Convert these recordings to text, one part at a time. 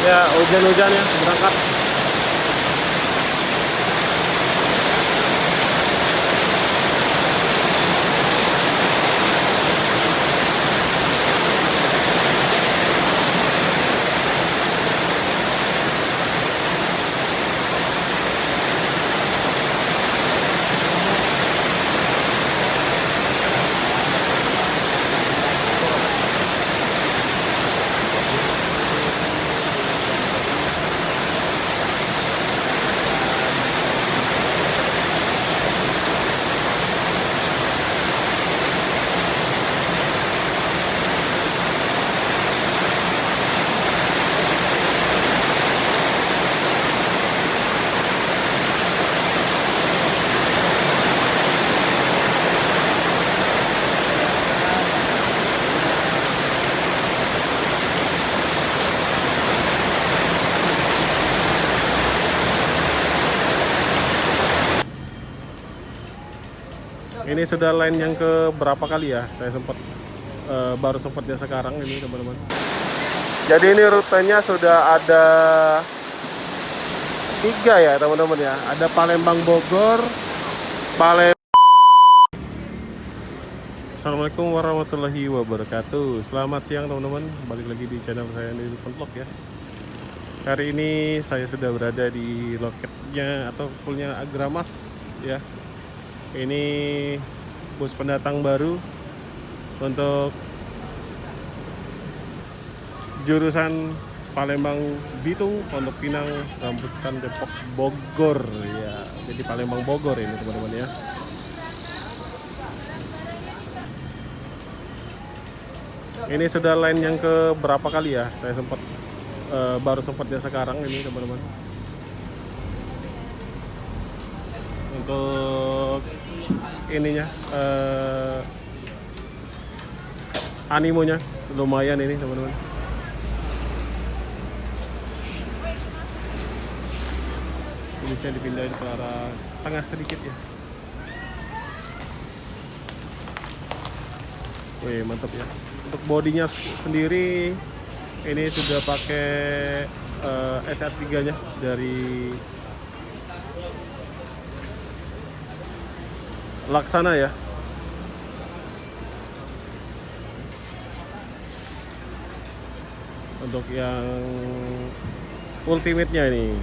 Ya, hujan-hujan ya, berangkat. Ini sudah line yang ke berapa kali ya? Saya baru sempatnya sekarang ini teman-teman. Jadi ini rutenya sudah ada 3 ya teman-teman ya. Ada Palembang Bogor, Assalamualaikum warahmatullahi wabarakatuh. Selamat siang teman-teman. Balik lagi di channel saya di Vlog ya. Hari ini saya sudah berada di loketnya atau poolnya Agramas ya. Ini bus pendatang baru untuk jurusan Palembang Bitung, Pondok Pinang, Rambutan, Depok, Bogor ya. Jadi Palembang Bogor ini teman-teman ya. Ini sudah line yang ke berapa kali ya? Saya baru sempatnya sekarang ini teman-teman. Untuk ininya animonya lumayan ini teman-teman. Bisa dipindahin ke arah tengah sedikit ya. Wih, mantap ya. Untuk bodinya sendiri ini sudah pakai SR3 nya dari Laksana ya. Untuk yang ultimate-nya ini.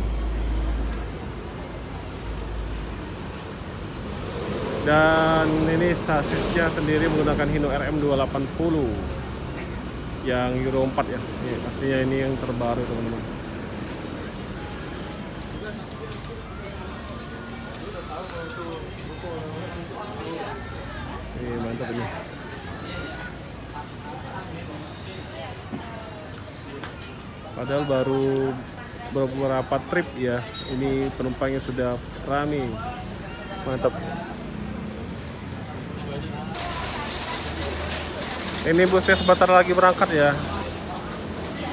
Dan ini sasisnya sendiri menggunakan Hino RM280 yang Euro 4 ya. Ini pastinya ini yang terbaru teman-teman. Ini mantap ini. Padahal baru beberapa trip ya. Ini penumpangnya sudah ramai. Mantap. Ini busnya sebentar lagi berangkat ya.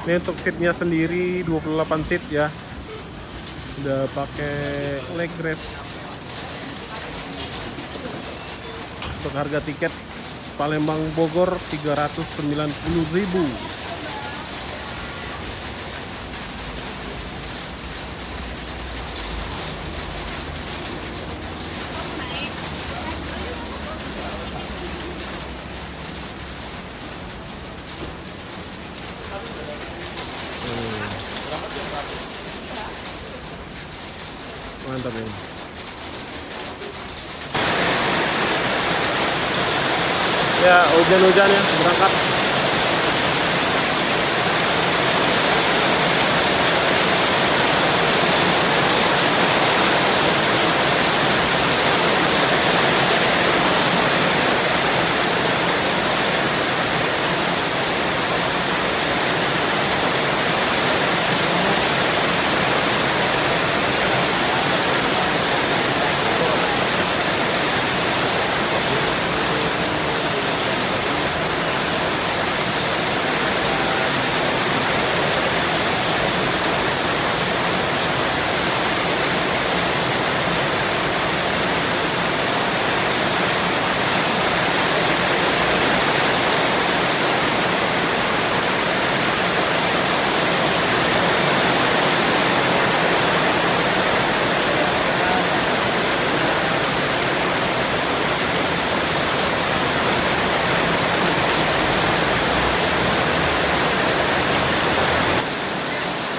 Ini untuk seatnya sendiri 28 seat ya. Udah pakai leg rest. Untuk harga tiket Palembang Bogor 390.000. Mantap ini. Ya, hujan-hujan ya, berangkat.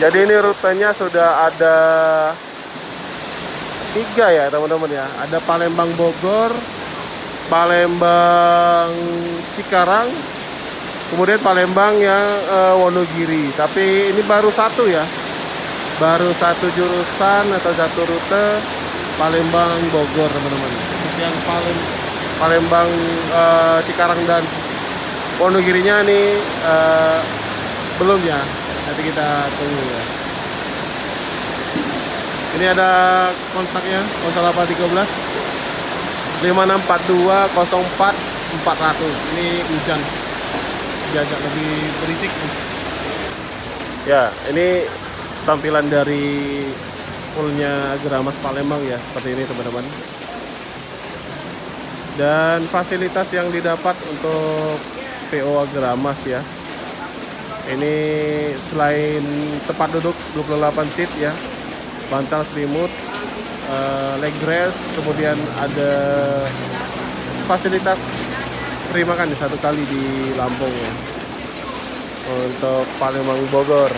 Jadi ini rutenya sudah ada 3 ya teman-teman ya. Ada Palembang Bogor, Palembang Cikarang, kemudian Palembang yang Wonogiri. Tapi ini baru satu ya, baru satu jurusan atau satu rute Palembang Bogor teman-teman. Yang Palembang Cikarang dan Wonogirinya nih belum ya, nanti kita tunggu ya. Ini ada kontaknya 0813 5642 04 400. Ini hujan, agak lebih berisik nih. Ya, ini tampilan dari poolnya Agramas Palembang ya, seperti ini teman-teman. Dan fasilitas yang didapat untuk PO Agramas ya, ini selain tempat duduk 28 seat ya, bantal selimut, leg rest, kemudian ada fasilitas free makan di 1 kali di Lampung ya, untuk Palembang Bogor.